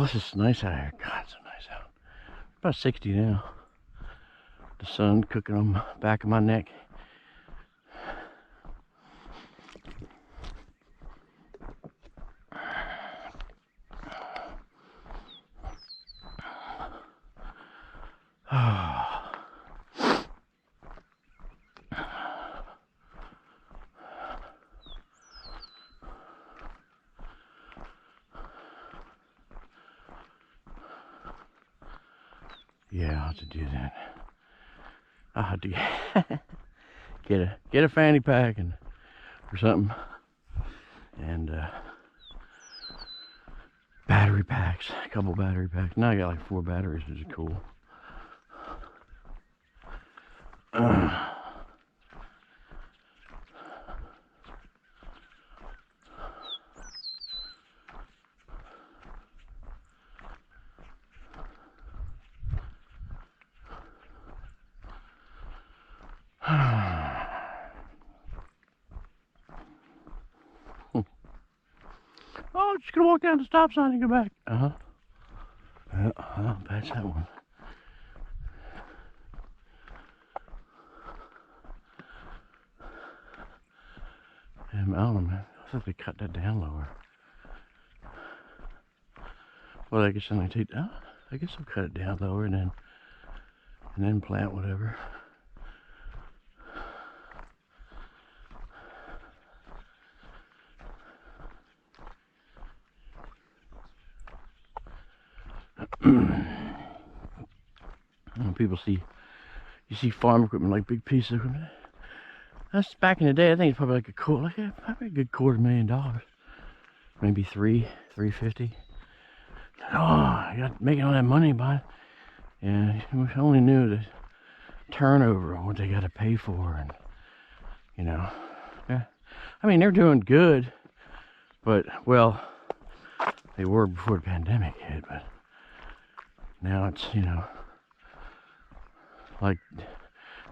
Plus it's nice out here. God, it's so nice out. About 60 now. The sun cooking on the back of my neck. Yeah, I'll have to do that. I'll have to get a fanny pack or something, and battery packs, a couple battery packs. Now I got like 4 batteries, which is cool. Oh, just gonna walk down the stop sign and go back. That's that one. I don't know, man. I thought they cut that down lower. Well, I guess then I take. I guess I'll cut it down lower and then plant whatever. When people you see farm equipment like big pieces of equipment. That's back in the day. I think it's probably like probably a good $250,000, maybe $350. Oh, you got making all that money by it. Yeah, we only knew the turnover and what they got to pay for, and you know, yeah. I mean, they're doing good, but well, they were before the pandemic hit, but now it's, you know, like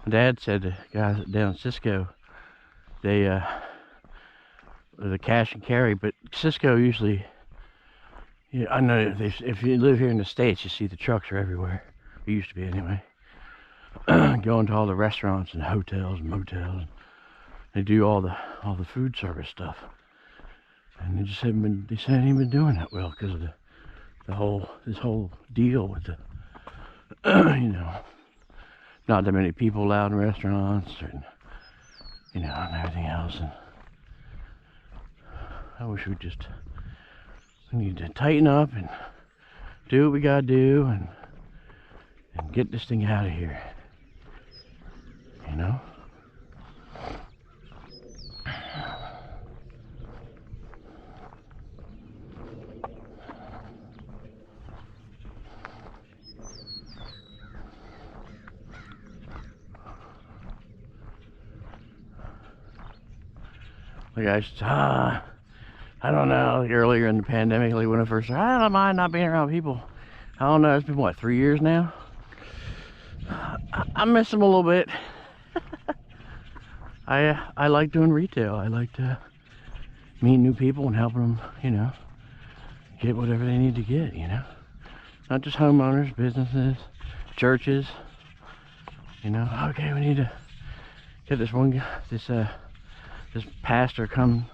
Dad said, the guys down in Cisco, they the cash and carry, but Cisco usually, yeah, I know if you live here in the States, you see the trucks are everywhere. It used to be anyway. Going to all the restaurants and hotels and motels. They do all the food service stuff, and they just haven't been. They haven't been doing that well because of this whole deal with the you know, not that many people allowed in restaurants, and you know, and everything else. And I wish we need to tighten up and do what we gotta do and get this thing out of here, you know. Like I don't know, like earlier in the pandemic, like when I first started, I don't mind not being around people. I don't know, it's been what, 3 years now? I miss them a little bit. I like doing retail. I like to meet new people and helping them, you know, get whatever they need to get, you know. Not just homeowners, businesses, churches, you know. Okay, we need to get this pastor come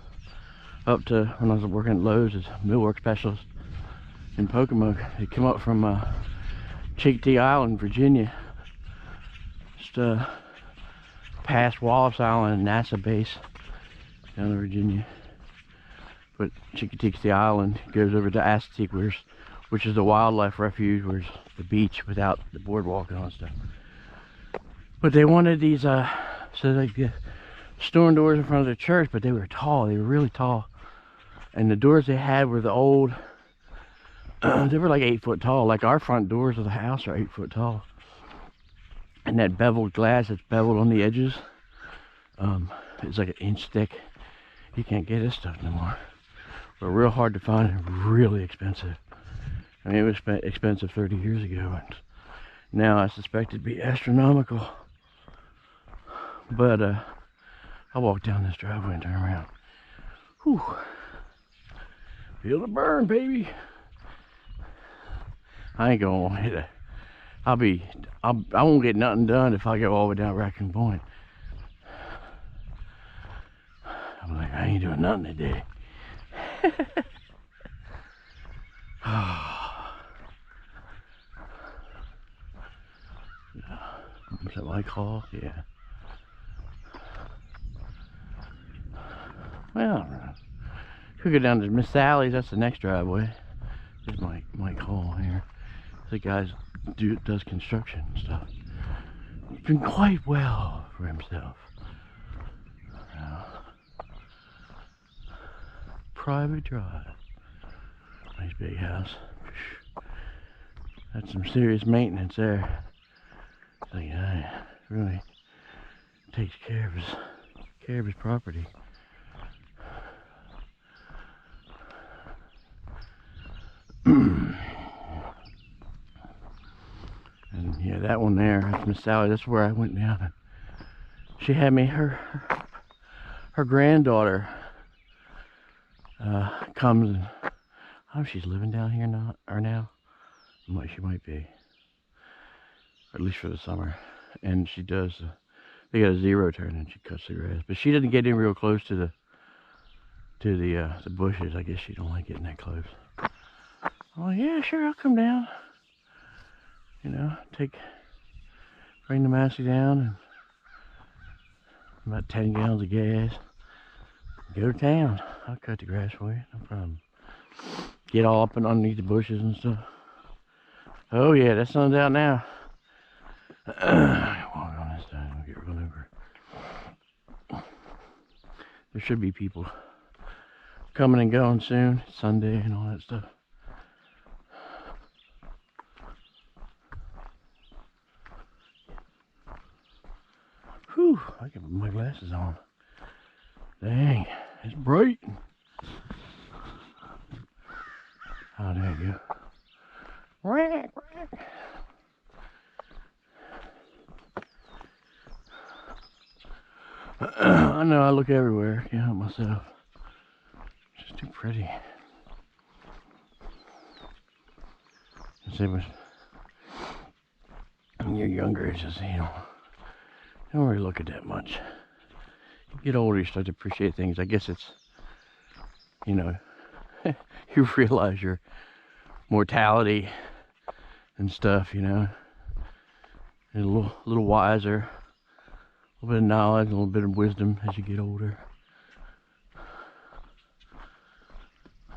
up to, when I was working at Lowe's as a millwork specialist in Pocomoke. He came up from Cheektowaga Island, Virginia, just past Wallops Island and NASA base down in Virginia. But Cheektowaga Island goes over to Assateague, which is the wildlife refuge, where's the beach without the boardwalk and all that stuff. But they wanted these, so like the storm doors in front of the church, but they were tall. They were really tall, and the doors they had were the old. They were like 8 foot tall. Like our front doors of the house are 8 foot tall, and that beveled glass that's beveled on the edges, it's like an inch thick. You can't get this stuff no more. But real hard to find and really expensive. I mean, it was expensive 30 years ago, and now I suspect it'd be astronomical. But I'll walk down this driveway and turn around. Whew. Feel the burn, baby. I ain't gonna hit a. I won't get nothing done if I go all the way down Raccoon Point. I'm like, I ain't doing nothing today. Is that my call? Yeah. Well, could go down to Miss Sally's. That's the next driveway. This is my call here. The guy does construction and stuff. He's doing quite well for himself. Private drive. Nice big house. That's some serious maintenance there. The guy really takes care of his property. And yeah, that one there, that's Miss Sally. That's where I went down. She had me her granddaughter comes and I don't know if she's living down here now. She might be, or at least for the summer. And she does. They got a zero turn and she cuts the grass, but she doesn't get in real close to the bushes. I guess she don't like getting that close. Oh yeah, sure, I'll come down. You know, bring the Massey down and about 10 gallons of gas. Go to town. I'll cut the grass for you, no problem. Get all up and underneath the bushes and stuff. Oh yeah, that sun's out now. Walk on this side, I'll get run over. There should be people coming and going soon. It's Sunday and all that stuff. Whew, I can put my glasses on. Dang, it's bright. Oh, there you go. I know, I look everywhere. Can't help myself. It's just too pretty. When you're younger, it's just, you don't really look at that much. You get older, you start to appreciate things. I guess it's, you realize your mortality and stuff, and a little wiser, a little bit of knowledge, a little bit of wisdom as you get older.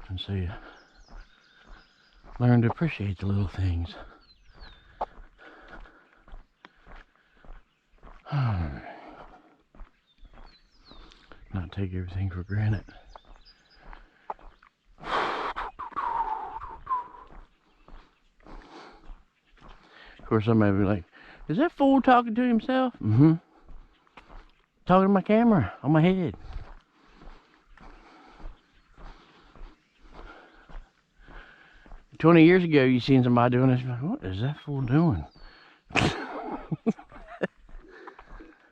And so you learn to appreciate the little things. Not take everything for granted. Of course, somebody will be like, is that fool talking to himself? Mm-hmm. Talking to my camera on my head. "20 years ago, you seen somebody doing this. What is that fool doing?"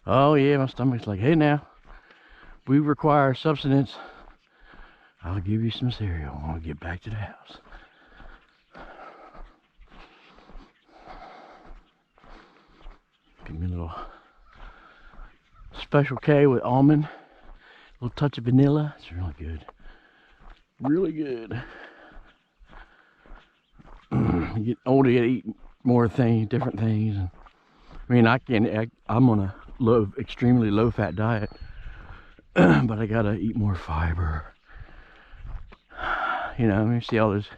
Oh yeah, my stomach's like, hey now, we require substance. I'll give you some cereal when we get back to the house. Give me a little Special K with almond, a little touch of vanilla. It's really good. Really good. You get older, you gotta eat more things, different things. I mean, I'm on a extremely low fat diet, but I gotta eat more fiber. You see all those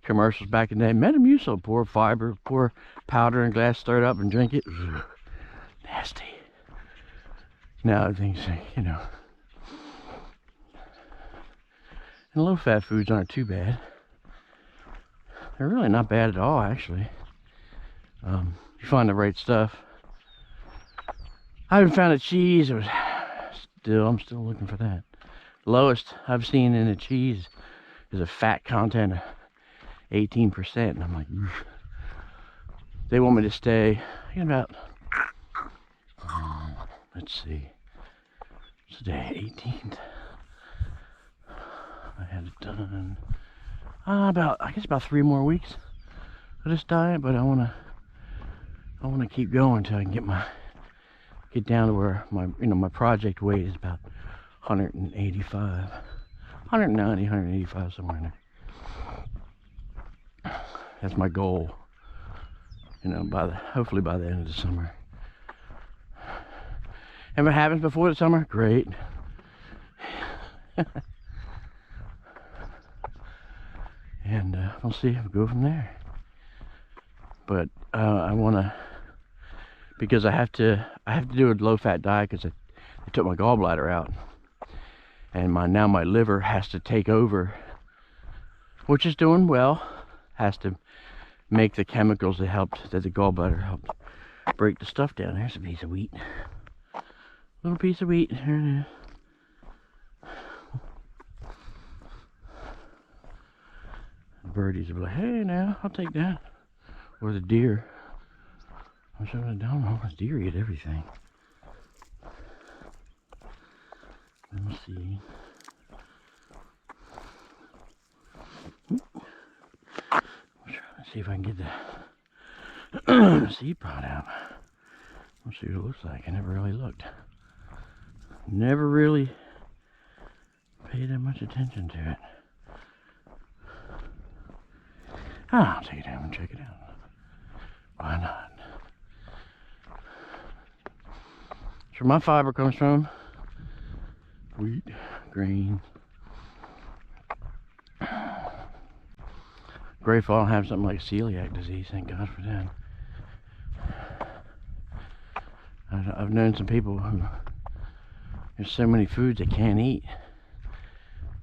commercials back in the day. Metamucil, pour fiber, pour powder in glass, stir it up and drink it. Ugh, nasty. Now things, and low fat foods aren't too bad. They're really not bad at all, actually. You find the right stuff. I haven't found a cheese. I'm still looking for that. Lowest I've seen in a cheese is a fat content of 18%, and I'm like, oof. They want me to stay about, let's see, today 18th. I had it done about 3 more weeks for this diet, but I wanna keep going until I can get down to where my project weight is about 185, 190, 185, somewhere in there. That's my goal. Hopefully by the end of the summer. If it happens before the summer, great. And we'll see if we go from there. But I wanna, because I have to do a low-fat diet because I took my gallbladder out, and now my liver has to take over, which is doing well. Has to make the chemicals that the gallbladder helped break the stuff down. There's a piece of wheat. Little piece of wheat. Here it is. The birdies will be like, hey, now, I'll take that. Or the deer. I don't know. The deer eat everything. Let me see. See if I can get the seed pod out. Let's see what it looks like. I never really looked. Never really paid that much attention to it. I'll take it down and check it out. Why not? That's where my fiber comes from. Wheat, grain. Grateful I don't have something like celiac disease, thank God for that. I've known some people who, there's so many foods they can't eat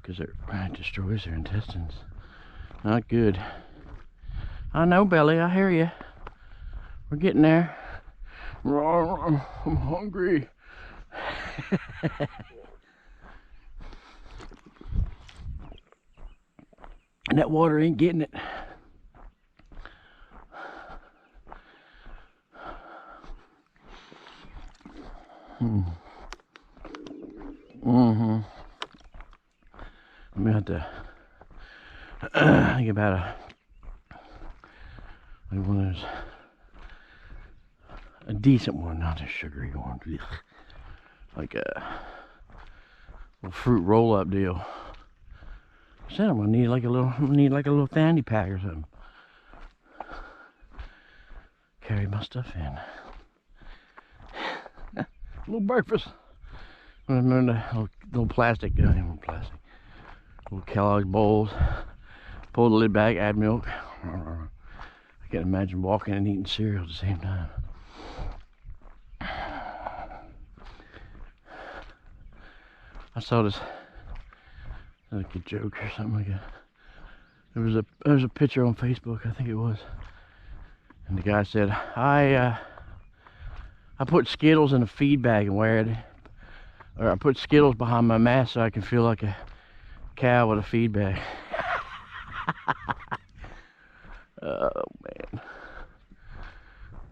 because it destroys their intestines. Not good. I know, Belly, I hear you. We're getting there. I'm hungry. And that water ain't getting it. I'm gonna have to think about one of those, a decent one, not a sugary one. Like a little fruit roll-up deal. I said I'm gonna need like a little fanny pack or something. Carry my stuff in. A little breakfast. Little plastic, little Kellogg's bowls. Pull the lid back, add milk. I can't imagine walking and eating cereal at the same time. I saw this, like a joke or something like that. There was a picture on Facebook, I think it was, and the guy said, I put Skittles in a feed bag and wear it, or I put Skittles behind my mask so I can feel like a cow with a feed bag. Oh man,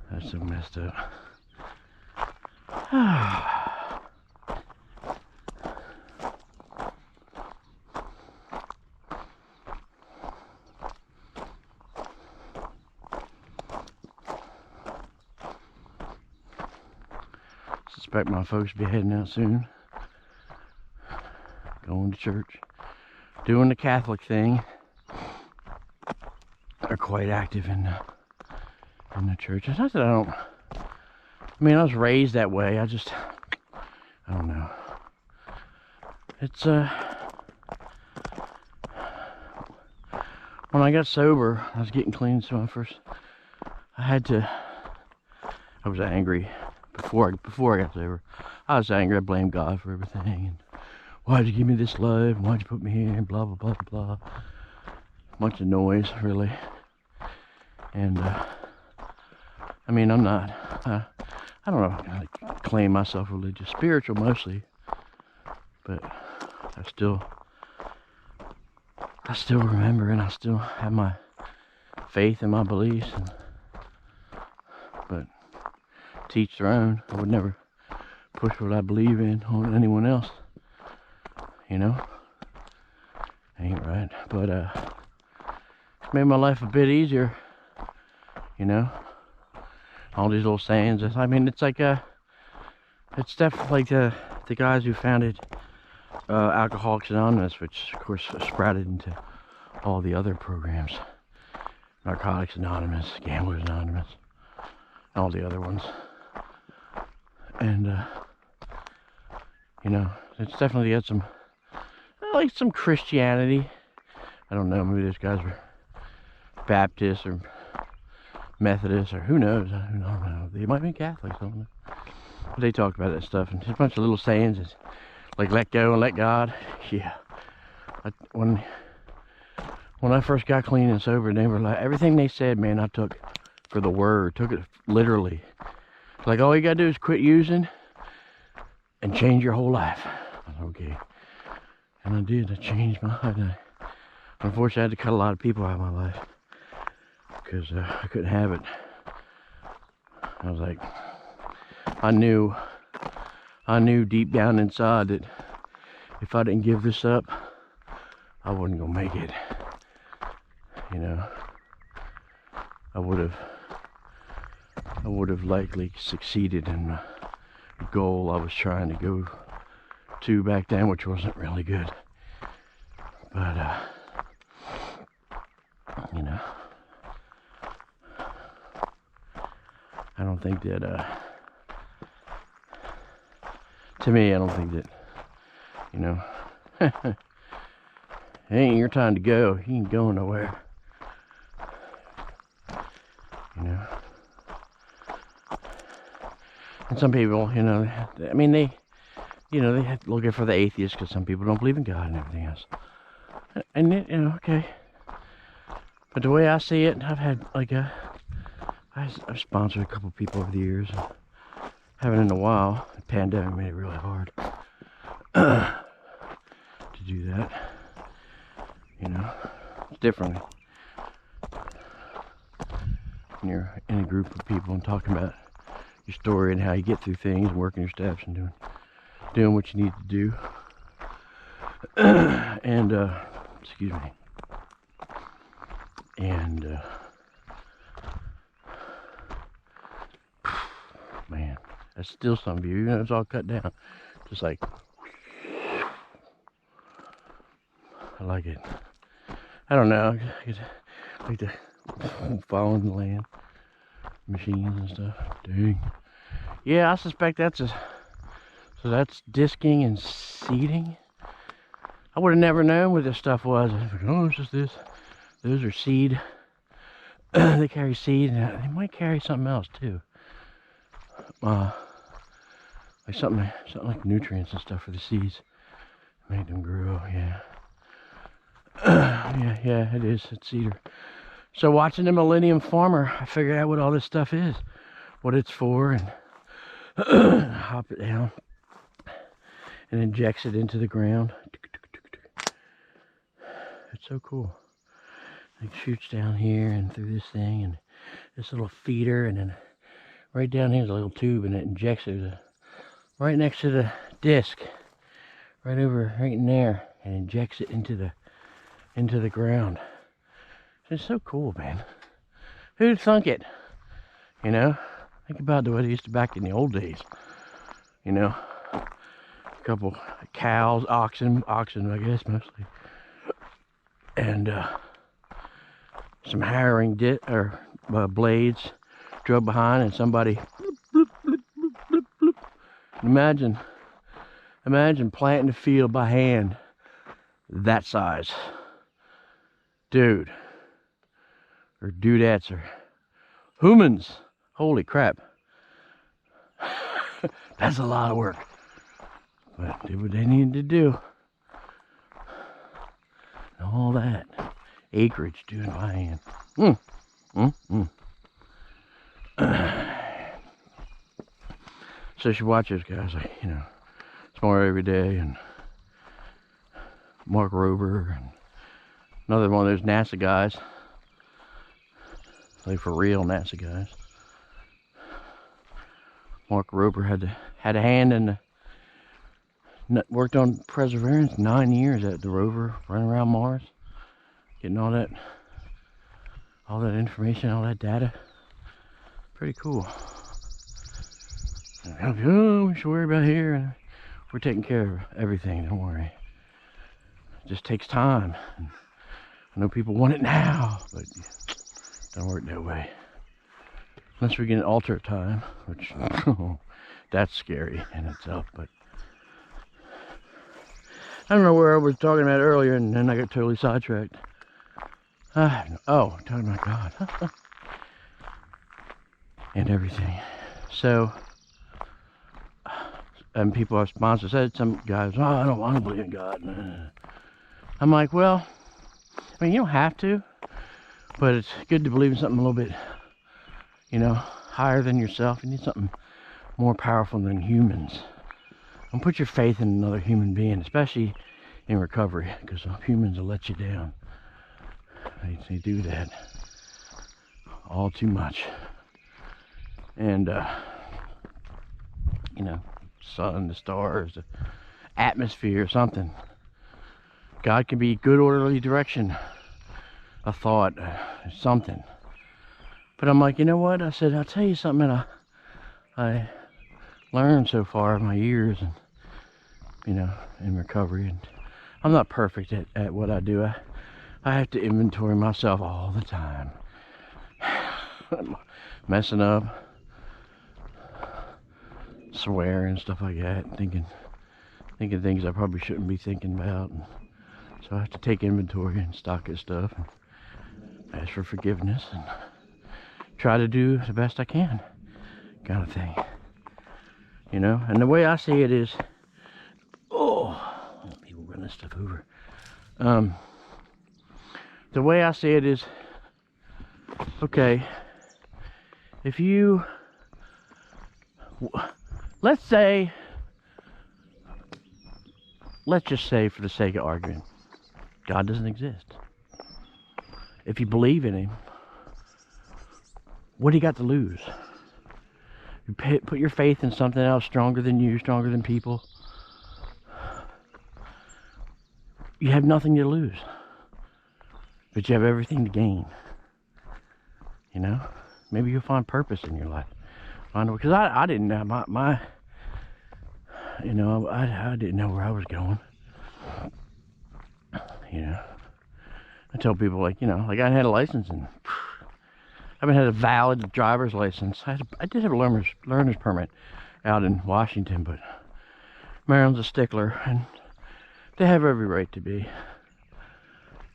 that's so messed up. Suspect my folks will be heading out soon. Going to church. Doing the Catholic thing. They're quite active in the church. It's not that I was raised that way. I don't know. It's when I got sober, I was getting clean, so I was angry before I got sober. I was angry. I blamed God for everything. And why'd you give me this life? Why'd you put me here? And blah blah blah blah blah. Bunch of noise, really. And I'm not. I don't know. I claim myself religious, spiritual mostly, but I still remember, and I still have my faith and my beliefs. But to each their own. I would never push what I believe in on anyone else. You know, ain't right. But made my life a bit easier You know, all these little sayings. I mean, it's like it's definitely like the guys who founded Alcoholics Anonymous, which of course sprouted into all the other programs. Narcotics Anonymous, Gamblers Anonymous, all the other ones. And you know, it's definitely got some, like some Christianity. I don't know, maybe those guys were Baptists or Methodists or who knows. I don't know. They might be Catholics, I don't know. But they talk about that stuff, and there's a bunch of little sayings. It's like let go and let God. Yeah. When I first got clean and sober, they were like, everything they said, man, I took for the word, took it literally. Like, all you gotta do is quit using and change your whole life. I was, okay. And I did. I changed my life. Unfortunately, I had to cut a lot of people out of my life because I couldn't have it. I was like, I knew deep down inside that if I didn't give this up, I wasn't gonna make it. You know, I would have likely succeeded in my goal I was trying to go to back then, which wasn't really good. But you know, I don't think that to me, I don't think that, you know, it ain't your time to go. You ain't going nowhere. You know. And some people, you know, I mean, they have to look for the atheists because some people don't believe in God and everything else. And, you know, okay. But the way I see it, I've had, like, I've sponsored a couple people over the years. Haven't in a while. The pandemic made it really hard to do that. You know, it's different when you're in a group of people and talking about your story and how you get through things and working your steps and doing what you need to do. And excuse me. And man, that's still some view. You know, it's all cut down. Just like, I like it. I don't know. I like the following the land, machines and stuff. Dang. Yeah, I suspect that's so that's disking and seeding. I would have never known what this stuff was. I was like, oh, it's just this. Those are seed. They carry seed, and they might carry something else too. Like something like nutrients and stuff for the seeds, make them grow. Yeah. Yeah, it is. It's cedar. So watching the Millennium Farmer, I figured out what all this stuff is, what it's for, and hop it down and injects it into the ground. It's so cool. It shoots down here and through this thing and this little feeder, and then right down here's a little tube, and it injects it right next to the disc, right in there, and injects it into the ground. It's so cool, man. Who'd thunk it? You know, think about the way they used to back in the old days. You know, a couple cows, oxen, I guess mostly, and some harrowing blades drove behind, and somebody bloop, bloop, bloop, bloop, bloop. Imagine planting a field by hand that size, dude, or dudettes, or humans. Holy crap. That's a lot of work, but did what they needed to do. And all that acreage doing by hand. So you should watch those guys, like, you know, Smart Every Day and Mark Rober, and another one of those NASA guys, like for real NASA guys. Mark Rober had a hand in worked on Perseverance 9 years at the rover, running around Mars, getting all that information, all that data. Pretty cool. Oh, we should worry about here. We're taking care of everything, don't worry. It just takes time. I know people want it now, but it don't work that way. Unless we get an alternate time, which, that's scary in itself, but I don't know where I was talking about earlier, and then I got totally sidetracked. Oh, talking about God. And everything. So, and people have sponsors said, some guys, oh, I don't want to believe in God. I'm like, well, I mean, you don't have to, but it's good to believe in something a little bit, you know, higher than yourself. You need something more powerful than humans. Don't put your faith in another human being, especially in recovery, because humans will let you down. They do that all too much. And, you know, sun, the stars, the atmosphere, something. God can be good orderly direction, a thought, something. But I'm like, you know what? I said, I'll tell you something that I learned so far in my years, and you know, in recovery. And I'm not perfect at what I do. I have to inventory myself all the time. Messing up, swearing, stuff like that, thinking things I probably shouldn't be thinking about. And so I have to take inventory and stock at stuff and ask for forgiveness and try to do the best I can, kind of thing. You know, and the way I see it is, people run this stuff over. The way I see it is, okay, if you, let's just say for the sake of arguing, God doesn't exist. If you believe in him, what do you got to lose? You put your faith in something else stronger than you, stronger than people. You have nothing to lose, but you have everything to gain. You know, maybe you'll find purpose in your life. Because I didn't know my you know, I didn't know where I was going. You know, I tell people, like, you know, like, I had a license and I haven't had a valid driver's license. I did have a learner's permit out in Washington, but Maryland's a stickler, and they have every right to be.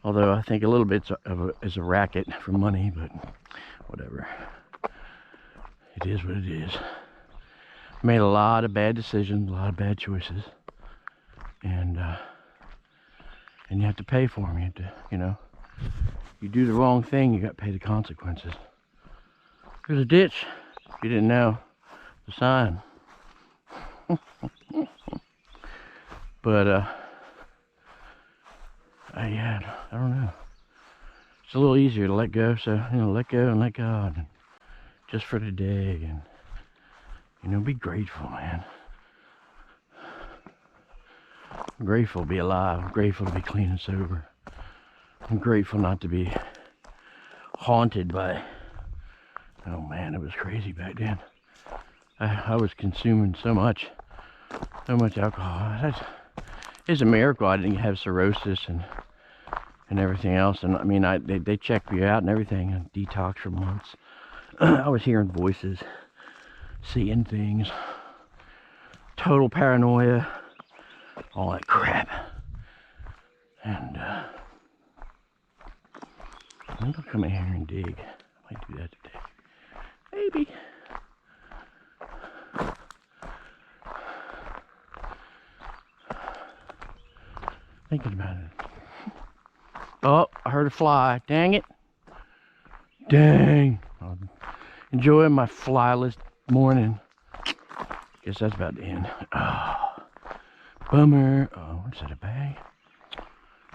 Although I think a little bit is a racket for money, but whatever. It is what it is. Made a lot of bad decisions, a lot of bad choices, and you have to pay for them. You have to, you know, you do the wrong thing, you got to pay the consequences. There's a ditch. If you didn't know, the sign. But yeah, I don't know. It's a little easier to let go. So, you know, let go and let God, and just for today, and you know, be grateful, man. I'm grateful to be alive. I'm grateful to be clean and sober. I'm grateful not to be haunted by, oh man, it was crazy back then. I was consuming so much alcohol. It's a miracle I didn't have cirrhosis and everything else. And I mean, they checked me out and everything, and detox for months. I was hearing voices, seeing things, total paranoia, all that crap. And I think I'll come in here and dig. I might do that today. Maybe. Thinking about it. Oh, I heard a fly. Dang it. Dang. I'm enjoying my flyless morning. Guess that's about the end. Oh, bummer. Oh, what's that, a bag?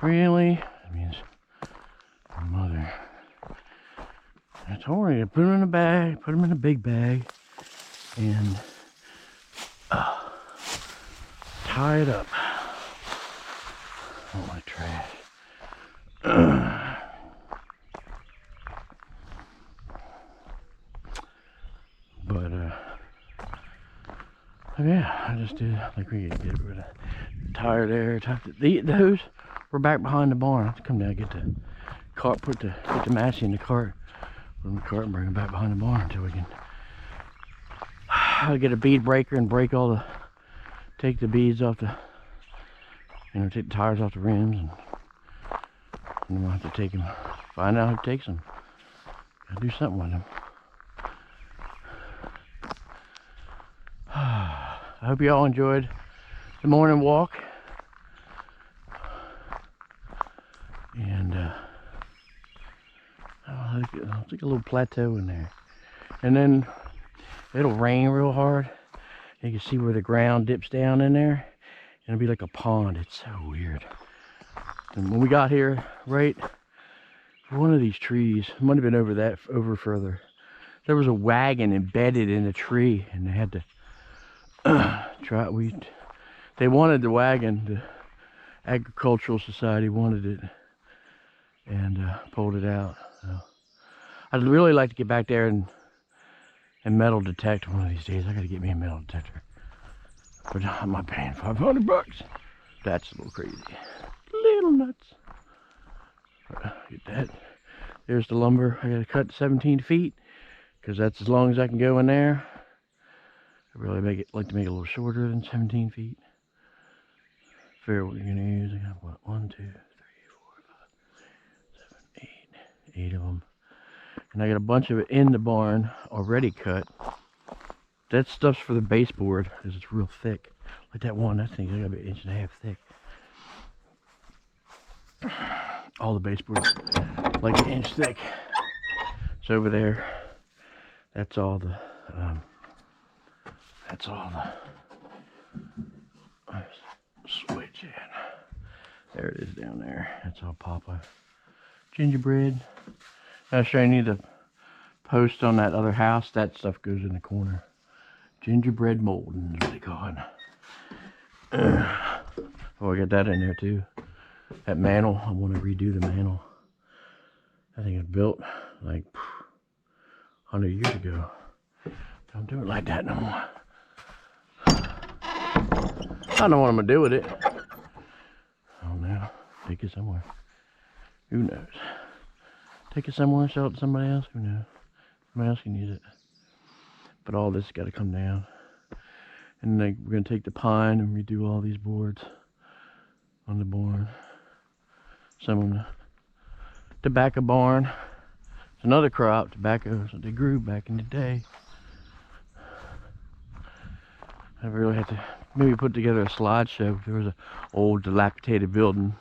Really? That means mother. I told her to put them in a bag, put them in a big bag, and tie it up. All my trash. Yeah, I just did. I think we could get rid of the tire there. Those were back behind the barn. Let's come down and get the cart, put the Massey in the cart, put in the cart and bring it back behind the barn until we can get a bead breaker and break all the, take the beads off the, you know, take the tires off the rims, and then we'll have to take them, find out who takes them. Gotta do something with them. I hope you all enjoyed the morning walk. And I'll take a little plateau in there. And then it'll rain real hard. You can see where the ground dips down in there. And it'll be like a pond. It's so weird. And when we got here, right, one of these trees, it might have been over further, there was a wagon embedded in a tree, and they had to they wanted the wagon, the agricultural society wanted it, and pulled it out. So I'd really like to get back there and metal detect one of these days. I gotta get me a metal detector, but I'm not paying $500. That's a little crazy, little nuts. Get that. There's the lumber. I gotta cut 17 feet because that's as long as I can go in there. I really like to make it a little shorter than 17 feet. Figure what you're gonna use. I got what, 1, 2, 3, 4, 5, 7, 8 of them, and I got a bunch of it in the barn already cut. That stuff's for the baseboard because it's real thick. Like that one, that thing's gotta be 1.5 inches thick. All the baseboards like 1 inch thick. It's over there. That's all the switch in. There it is down there. That's all Papa. Gingerbread. I was showing you the post on that other house. That stuff goes in the corner. Gingerbread molding is what they call it. Oh, I got that in there too. That mantle, I want to redo the mantle. I think it's built like 100 years ago. Don't do it like that no more. I don't know what I'm gonna do with it. I don't know. Take it somewhere. Who knows? Take it somewhere, sell it to somebody else. Who knows? Somebody else can use it. But all this has got to come down. And then we're gonna take the pine and redo all these boards on the barn. Some on the tobacco barn. It's another crop, tobacco, so they grew back in the day. I really had to maybe put together a slideshow. There was an old dilapidated building.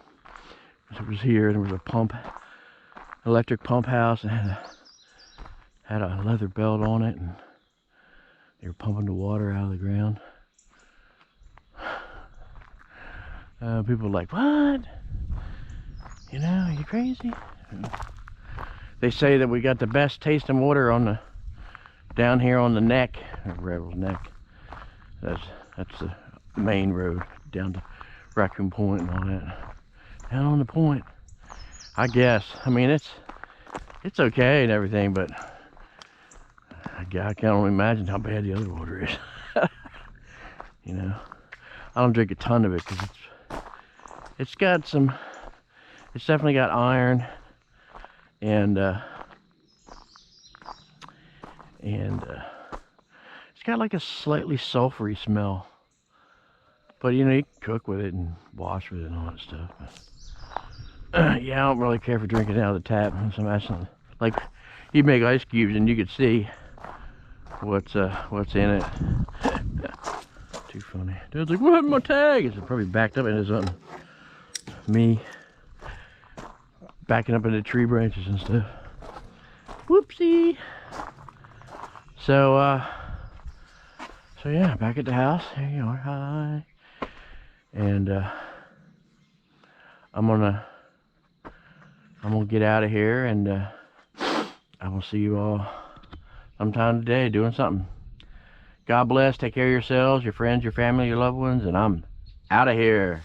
It was here, and there was a pump, electric pump house, and had a leather belt on it, and they were pumping the water out of the ground. People were like, "What? You know, are you crazy?" They say that we got the best tasting water on the down here on the neck, Rebel's Neck. That's the main road down to Raccoon Point and all that. Down on the point, I guess. I mean, it's okay and everything, but I can only imagine how bad the other water is. You know, I don't drink a ton of it because it's got some. It's definitely got iron and it's got like a slightly sulfury smell. But you know, you can cook with it and wash with it and all that stuff. But, yeah, I don't really care for drinking it out of the tap. Actually, like, you make ice cubes and you could see what's in it. Too funny. Dude's like, "What happened to my tag?" It's probably backed up into something. Me backing up into tree branches and stuff. Whoopsie. So yeah, back at the house. There you are. Hi. And I'm gonna get out of here, and I will see you all sometime today doing something. God bless. Take care of yourselves, your friends, your family, your loved ones, and I'm out of here.